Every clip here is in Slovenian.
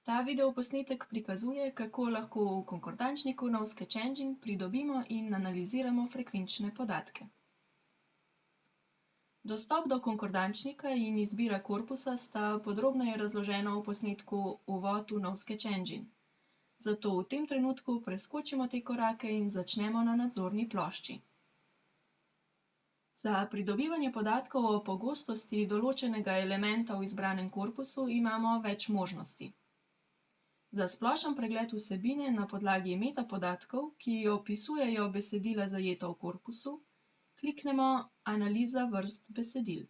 Ta videoposnetek prikazuje, kako lahko v konkordančniku nov Sketch Engine pridobimo in analiziramo frekvenčne podatke. Dostop do konkordančnika in izbira korpusa sta podrobneje razložena v posnetku Uvod v nov Sketch Engine. Zato v tem trenutku preskočimo te korake in začnemo na nadzorni plošči. Za pridobivanje podatkov o pogostosti določenega elementa v izbranem korpusu imamo več možnosti. Za splošen pregled vsebine na podlagi metapodatkov, ki opisujejo besedila zajeta v korpusu, kliknemo Analiza vrst besedil.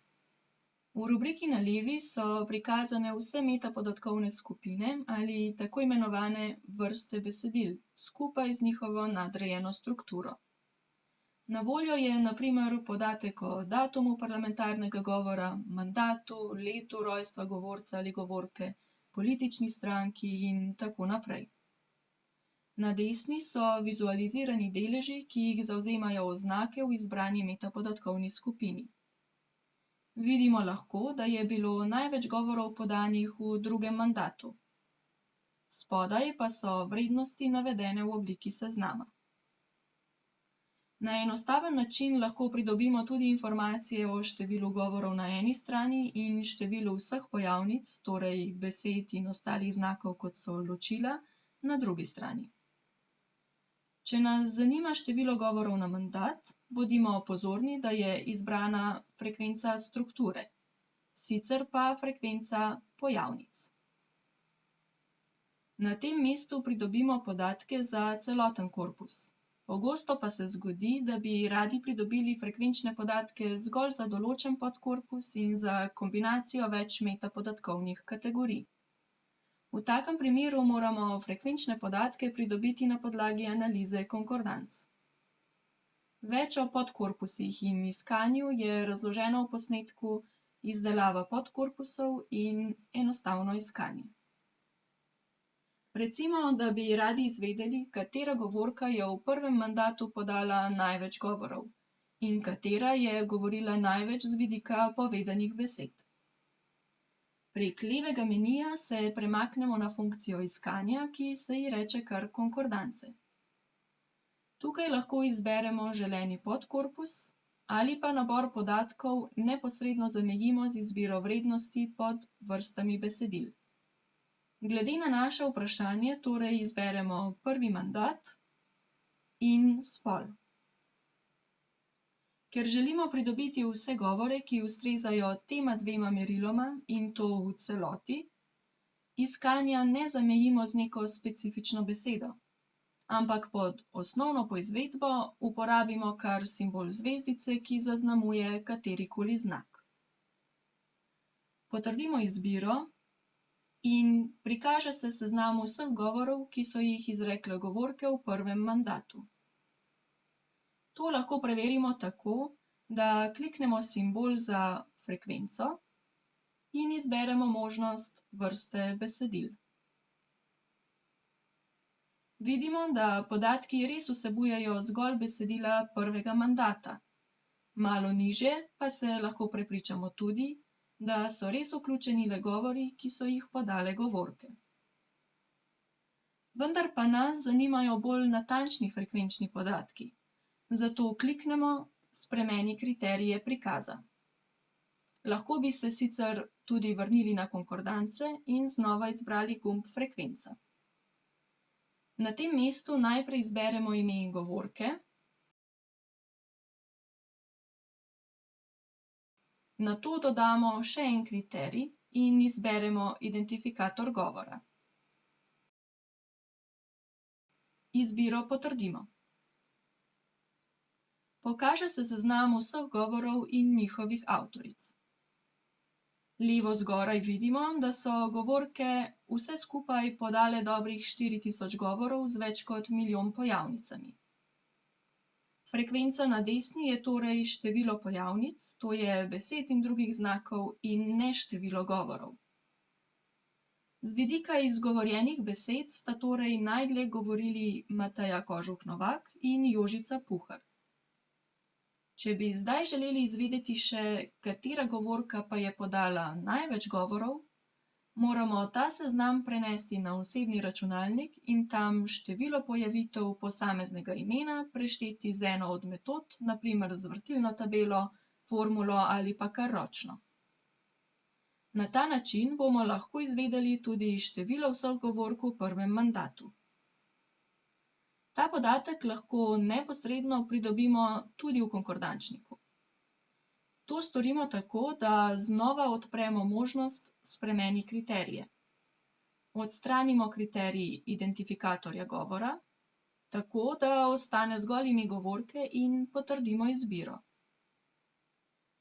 V rubriki na levi so prikazane vse metapodatkovne skupine ali tako imenovane vrste besedil, skupaj z njihovo nadrejeno strukturo. Na voljo je na primer podatek o datumu parlamentarnega govora, mandatu, letu rojstva govorca ali govorke, politični stranki in tako naprej. Na desni so vizualizirani deleži, ki jih zavzemajo oznake v izbrani metapodatkovni skupini. Vidimo lahko, da je bilo največ govorov podanih v drugem mandatu. Spodaj pa so vrednosti navedene v obliki seznama. Na enostaven način lahko pridobimo tudi informacije o številu govorov na eni strani in številu vseh pojavnic, torej besed in ostalih znakov, kot so ločila, na drugi strani. Če nas zanima število govorov na mandat, bodimo pozorni, da je izbrana frekvenca strukture, sicer pa frekvenca pojavnic. Na tem mestu pridobimo podatke za celoten korpus. Pogosto pa se zgodi, da bi radi pridobili frekvenčne podatke zgolj za določen podkorpus in za kombinacijo več metapodatkovnih kategorij. V takem primeru moramo frekvenčne podatke pridobiti na podlagi analize konkordanc. Več o podkorpusih in iskanju je razloženo v posnetku Izdelava podkorpusov in enostavno iskanje. Recimo, da bi radi izvedeli, katera govorka je v prvem mandatu podala največ govorov in katera je govorila največ z vidika povedanih besed. Prek levega menija se premaknemo na funkcijo iskanja, ki se ji reče kar konkordance. Tukaj lahko izberemo želeni podkorpus ali pa nabor podatkov neposredno zamejimo z izbiro vrednosti pod vrstami besedil. Glede na naše vprašanje torej izberemo prvi mandat in spol. Ker želimo pridobiti vse govore, ki ustrezajo tema dvema meriloma in to v celoti, iskanja ne zamejimo z neko specifično besedo, ampak pod osnovno poizvedbo uporabimo kar simbol zvezdice, ki zaznamuje katerikoli znak. Potrdimo izbiro in prikaže se seznam vseh govorov, ki so jih izrekle govorke v prvem mandatu. To lahko preverimo tako, da kliknemo simbol za frekvenco in izberemo možnost vrste besedil. Vidimo, da podatki res vsebujejo zgolj besedila prvega mandata. Malo nižje pa se lahko prepričamo tudi, da so res vključeni le govori, ki so jih podale govorke. Vendar pa nas zanimajo bolj natančni frekvenčni podatki, zato kliknemo Spremeni kriterije prikaza. Lahko bi se sicer tudi vrnili na konkordance in znova izbrali gumb Frekvenca. Na tem mestu najprej izberemo ime govorke, nato dodamo še en kriterij in izberemo identifikator govora. Izbiro potrdimo. Pokaže se seznam vseh govorov in njihovih avtoric. Levo zgoraj vidimo, da so govorke vse skupaj podale dobrih 4000 govorov z več kot milijon pojavnicami. Frekvenca na desni je torej število pojavnic, to je besed in drugih znakov in ne število govorov. Z vidika izgovorjenih besed sta torej najdlje govorili Mateja Kožuh Novak in Jožica Puhar. Če bi zdaj želeli izvedeti še, katera govorka pa je podala največ govorov, Moramo ta seznam prenesti na osebni računalnik in tam število pojavitev posameznega imena prešteti z eno od metod, na primer z vrtilno tabelo, formulo ali pa kar ročno. Na ta način bomo lahko izvedeli tudi število vseh govork v prvem mandatu. Ta podatek lahko neposredno pridobimo tudi v konkordančniku. To storimo tako, da znova odpremo možnost Spremeni kriterije. Odstranimo kriterij identifikatorja govora, tako da ostane zgolj ime govorke in potrdimo izbiro.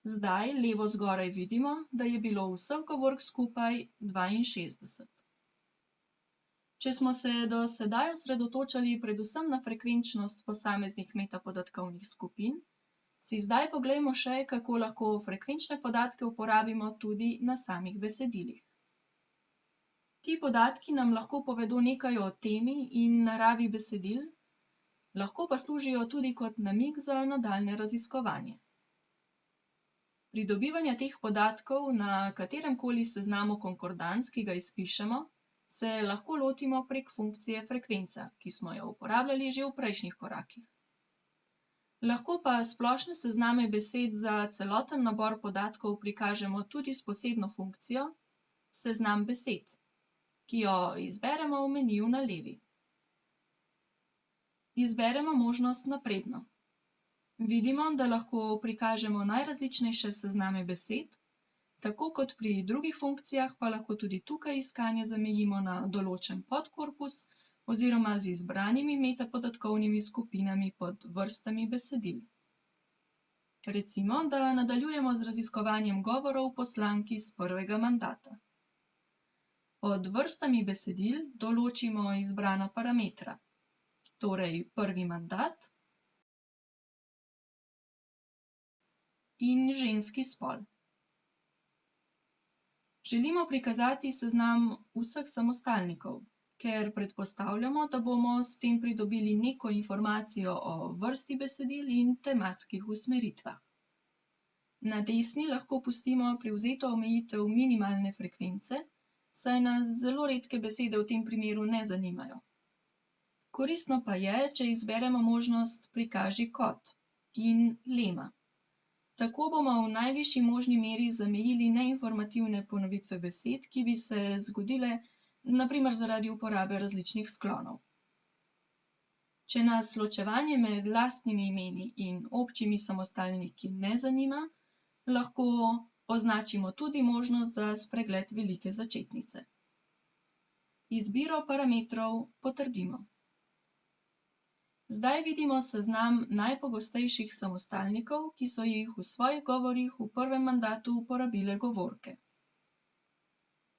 Zdaj levo zgoraj vidimo, da je bilo vseh govork skupaj 62. Če smo se do sedaj osredotočali predvsem na frekvenčnost posameznih metapodatkovnih skupin, si zdaj poglejmo še, kako lahko frekvenčne podatke uporabimo tudi na samih besedilih. Ti podatki nam lahko povedo nekaj o temi in naravi besedil, lahko pa služijo tudi kot namig za nadaljnje raziskovanje. Pridobivanja teh podatkov na kateremkoli seznamu konkordanc, ki ga izpišemo, se lahko lotimo prek funkcije frekvenca, ki smo jo uporabljali že v prejšnjih korakih. Lahko pa splošne sezname besed za celoten nabor podatkov prikažemo tudi s posebno funkcijo Seznam besed, ki jo izberemo v meniju na levi. Izberemo možnost Napredno. Vidimo, da lahko prikažemo najrazličnejše sezname besed, tako kot pri drugih funkcijah pa lahko tudi tukaj iskanje zamejimo na določen podkorpus oziroma z izbranimi metapodatkovnimi skupinami pod vrstami besedil. Recimo, da nadaljujemo z raziskovanjem govorov poslank iz prvega mandata. Pod vrstami besedil določimo izbrana parametra, torej prvi mandat in ženski spol. Želimo prikazati seznam vseh samostalnikov, ker predpostavljamo, da bomo s tem pridobili neko informacijo o vrsti besedil in tematskih usmeritvah. Na desni lahko pustimo privzeto omejitev minimalne frekvence, saj nas zelo redke besede v tem primeru ne zanimajo. Koristno pa je, če izberemo možnost Prikaži kot in lema. Tako bomo v najvišji možni meri zamejili neinformativne ponovitve besed, ki bi se zgodile na primer zaradi uporabe različnih sklonov. Če nas ločevanje med lastnimi imeni in občimi samostalniki ne zanima, lahko označimo tudi možnost za spregled velike začetnice. Izbiro parametrov potrdimo. Zdaj vidimo seznam najpogostejših samostalnikov, ki so jih v svojih govorih v prvem mandatu uporabile govorke.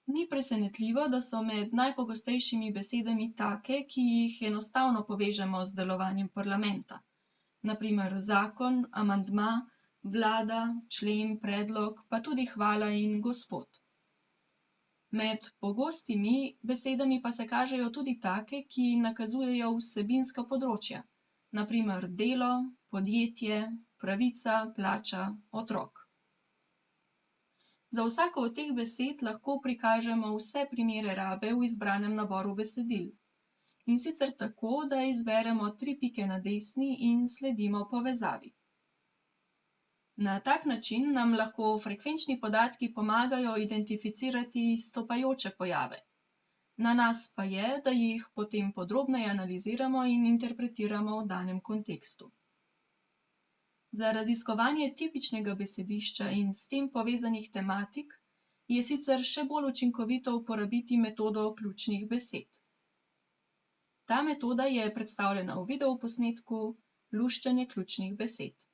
Ni presenetljivo, da so med najpogostejšimi besedami take, ki jih enostavno povežemo z delovanjem parlamenta, na primer zakon, amandma, vlada, člen, predlog, pa tudi hvala in gospod. Med pogostimi besedami pa se kažejo tudi take, ki nakazujejo vsebinska področja, na primer delo, podjetje, pravica, plača, otrok. Za vsako od teh besed lahko prikažemo vse primere rabe v izbranem naboru besedil. In sicer tako, da izberemo 3 pike na desni in sledimo povezavi. Na tak način nam lahko frekvenčni podatki pomagajo identificirati izstopajoče pojave. Na nas pa je, da jih potem podrobneje analiziramo in interpretiramo v danem kontekstu. Za raziskovanje tipičnega besedišča in s tem povezanih tematik je sicer še bolj učinkovito uporabiti metodo ključnih besed. Ta metoda je predstavljena v videoposnetku Luščenje ključnih besed.